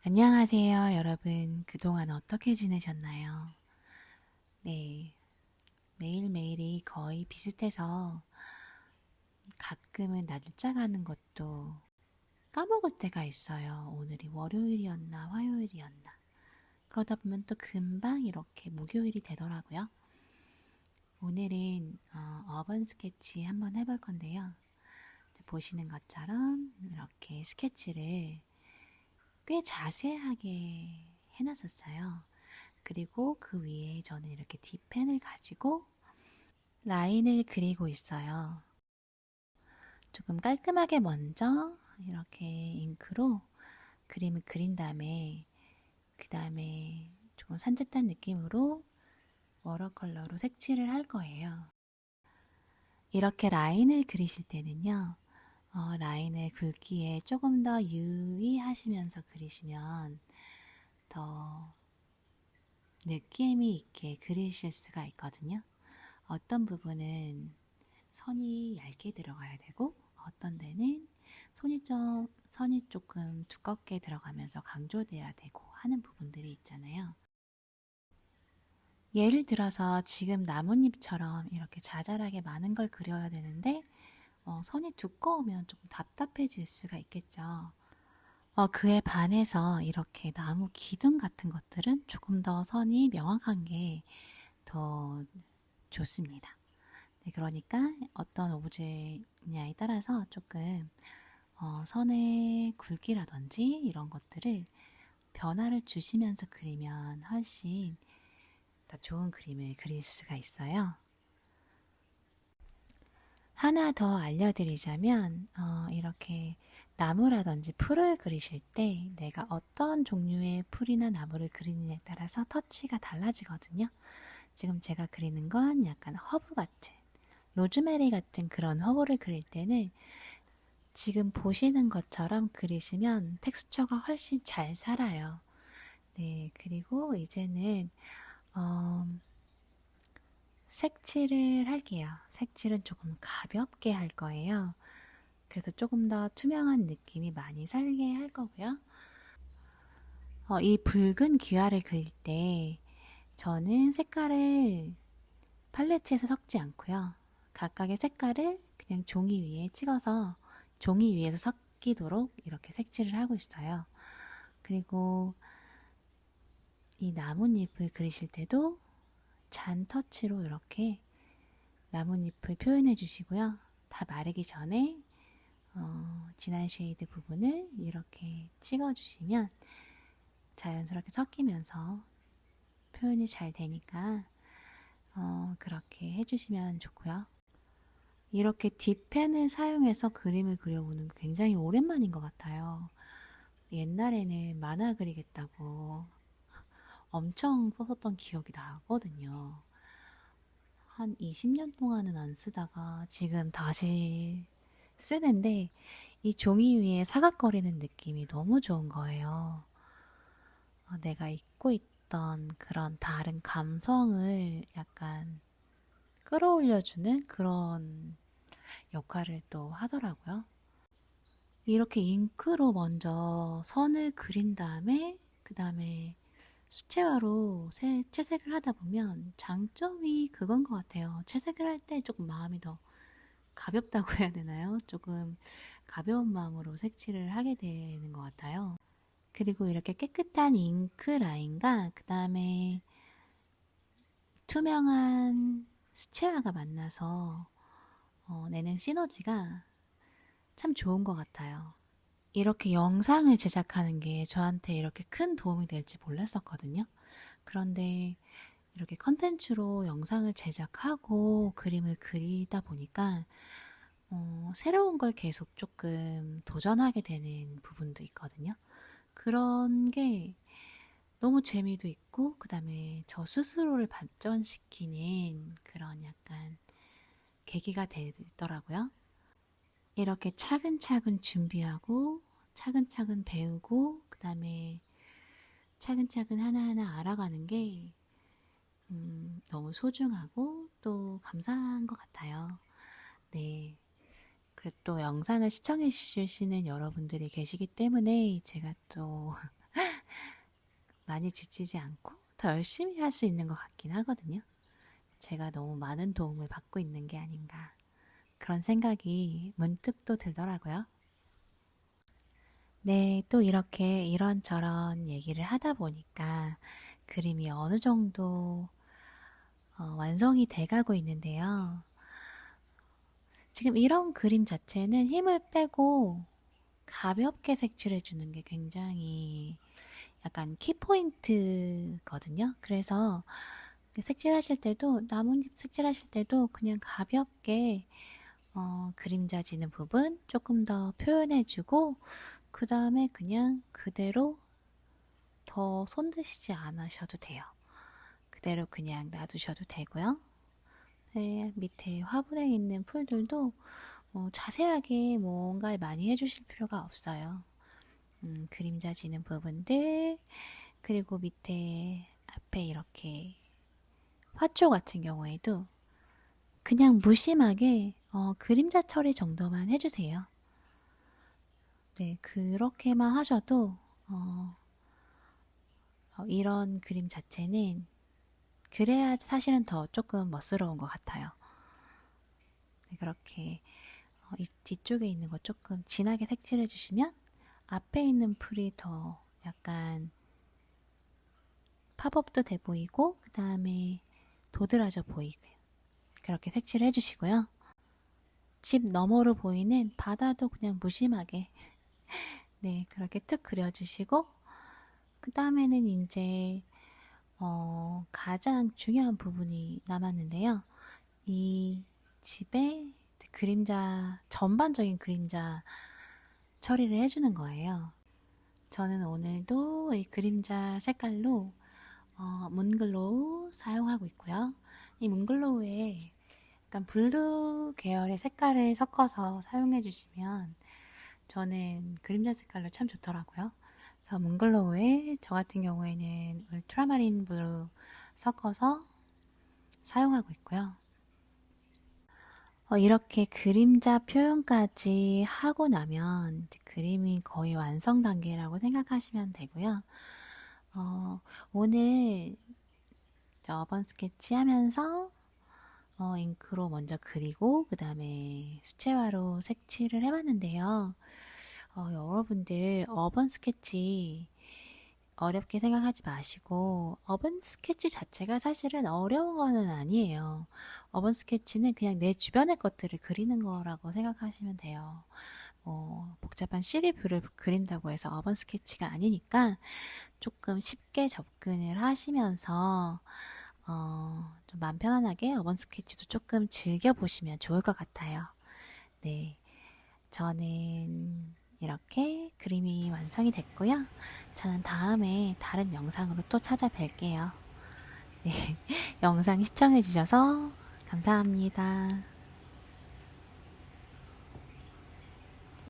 안녕하세요, 여러분. 그동안 어떻게 지내셨나요? 네, 매일매일이 거의 비슷해서 가끔은 날짜 가는 것도 까먹을 때가 있어요. 오늘이 월요일이었나, 화요일이었나. 그러다 보면 또 금방 이렇게 목요일이 되더라고요. 오늘은 어번 스케치 한번 해볼 건데요. 보시는 것처럼 이렇게 스케치를 꽤 자세하게 해놨었어요. 그리고 그 위에 저는 이렇게 딥펜을 가지고 라인을 그리고 있어요. 조금 깔끔하게 먼저 이렇게 잉크로 그림을 그린 다음에 그 다음에 조금 산뜻한 느낌으로 워터컬러로 색칠을 할 거예요. 이렇게 라인을 그리실 때는요, 라인의 굵기에 조금 더 유의하시면서 그리시면 더 느낌이 있게 그리실 수가 있거든요. 어떤 부분은 선이 얇게 들어가야 되고 어떤 데는 선이 조금 두껍게 들어가면서 강조돼야 되고 하는 부분들이 있잖아요. 예를 들어서 지금 나뭇잎처럼 이렇게 자잘하게 많은 걸 그려야 되는데 선이 두꺼우면 조금 답답해질 수가 있겠죠. 그에 반해서 이렇게 나무 기둥 같은 것들은 조금 더 선이 명확한 게 더 좋습니다. 네, 그러니까 어떤 오브제냐에 따라서 조금 선의 굵기라든지 이런 것들을 변화를 주시면서 그리면 훨씬 더 좋은 그림을 그릴 수가 있어요. 하나 더 알려드리자면 이렇게 나무라든지 풀을 그리실 때 내가 어떤 종류의 풀이나 나무를 그리느냐에 따라서 터치가 달라지거든요. 지금 제가 그리는 건 약간 허브 같은 로즈메리 같은 그런 허브를 그릴 때는 지금 보시는 것처럼 그리시면 텍스처가 훨씬 잘 살아요. 네, 그리고 이제는 어, 색칠을 할게요. 색칠은 조금 가볍게 할 거예요. 그래서 조금 더 투명한 느낌이 많이 살게 할 거고요. 이 붉은 귀화를 그릴 때 저는 색깔을 팔레트에서 섞지 않고요. 각각의 색깔을 그냥 종이 위에 찍어서 종이 위에서 섞이도록 이렇게 색칠을 하고 있어요. 그리고 이 나뭇잎을 그리실 때도 잔 터치로 이렇게 나뭇잎을 표현해 주시고요. 다 마르기 전에 진한 쉐이드 부분을 이렇게 찍어 주시면 자연스럽게 섞이면서 표현이 잘 되니까 그렇게 해주시면 좋고요. 이렇게 딥펜을 사용해서 그림을 그려보는 게 굉장히 오랜만인 것 같아요. 옛날에는 만화 그리겠다고 엄청 썼었던 기억이 나거든요. 한 20년 동안은 안 쓰다가 지금 다시 쓰는데 이 종이 위에 사각거리는 느낌이 너무 좋은 거예요. 내가 잊고 있던 그런 다른 감성을 약간 끌어올려주는 그런 역할을 또 하더라고요. 이렇게 잉크로 먼저 선을 그린 다음에 그 다음에 수채화로 채색을 하다 보면 장점이 그건 것 같아요. 채색을 할 때 조금 마음이 더 가볍다고 해야 되나요? 조금 가벼운 마음으로 색칠을 하게 되는 것 같아요. 그리고 이렇게 깨끗한 잉크 라인과 그 다음에 투명한 수채화가 만나서 내는 시너지가 참 좋은 것 같아요. 이렇게 영상을 제작하는 게 저한테 이렇게 큰 도움이 될지 몰랐었거든요. 그런데 이렇게 컨텐츠로 영상을 제작하고 그림을 그리다 보니까 새로운 걸 계속 조금 도전하게 되는 부분도 있거든요. 그런 게 너무 재미도 있고, 그 다음에 저 스스로를 발전시키는 그런 약간 계기가 되더라고요. 이렇게 차근차근 준비하고, 차근차근 배우고, 그 다음에 차근차근 하나하나 알아가는 게 너무 소중하고 또 감사한 것 같아요. 네. 그리고 또 영상을 시청해 주시는 여러분들이 계시기 때문에 제가 또 많이 지치지 않고 더 열심히 할 수 있는 것 같긴 하거든요. 제가 너무 많은 도움을 받고 있는 게 아닌가. 그런 생각이 문득 또 들더라고요. 네, 또 이렇게 이런저런 얘기를 하다 보니까 그림이 어느 정도 완성이 돼가고 있는데요. 지금 이런 그림 자체는 힘을 빼고 가볍게 색칠해 주는 게 굉장히 약간 키포인트거든요. 그래서 색칠하실 때도, 나뭇잎 색칠하실 때도 그냥 가볍게 그림자 지는 부분 조금 더 표현해주고, 그 다음에 그냥 그대로 더 손드시지 않으셔도 돼요. 그대로 그냥 놔두셔도 되고요. 네, 밑에 화분에 있는 풀들도 자세하게 뭔가를 많이 해주실 필요가 없어요. 그림자 지는 부분들, 그리고 밑에 앞에 이렇게 화초 같은 경우에도 그냥 무심하게 그림자 처리 정도만 해주세요. 네, 그렇게만 하셔도 이런 그림 자체는 그래야 사실은 더 조금 멋스러운 것 같아요. 네, 그렇게 이 뒤쪽에 있는 거 조금 진하게 색칠해 주시면 앞에 있는 풀이 더 약간 팝업도 돼 보이고, 그 다음에 도드라져 보이게 그렇게 색칠해 주시고요. 집 너머로 보이는 바다도 그냥 무심하게 네, 그렇게 툭 그려주시고, 그 다음에는 이제 가장 중요한 부분이 남았는데요. 이 집에 그림자, 전반적인 그림자 처리를 해주는 거예요. 저는 오늘도 이 그림자 색깔로 문글로우 사용하고 있고요. 이 문글로우에 약간 블루 계열의 색깔을 섞어서 사용해 주시면 저는 그림자 색깔로 참 좋더라고요. 그래서 문글로우에 저 같은 경우에는 울트라마린 블루 섞어서 사용하고 있고요. 이렇게 그림자 표현까지 하고 나면 그림이 거의 완성 단계라고 생각하시면 되고요. 오늘 어번 스케치 하면서 잉크로 먼저 그리고 그 다음에 수채화로 색칠을 해봤는데요. 여러분들 어번 스케치 어렵게 생각하지 마시고, 어번 스케치 자체가 사실은 어려운 거는 아니에요. 어번 스케치는 그냥 내 주변의 것들을 그리는 거라고 생각하시면 돼요. 복잡한 시리뷰를 그린다고 해서 어번 스케치가 아니니까 조금 쉽게 접근을 하시면서 좀 마음 편안하게 어번 스케치도 조금 즐겨보시면 좋을 것 같아요. 네, 저는 이렇게 그림이 완성이 됐고요. 저는 다음에 다른 영상으로 또 찾아뵐게요. 네, 영상 시청해주셔서 감사합니다.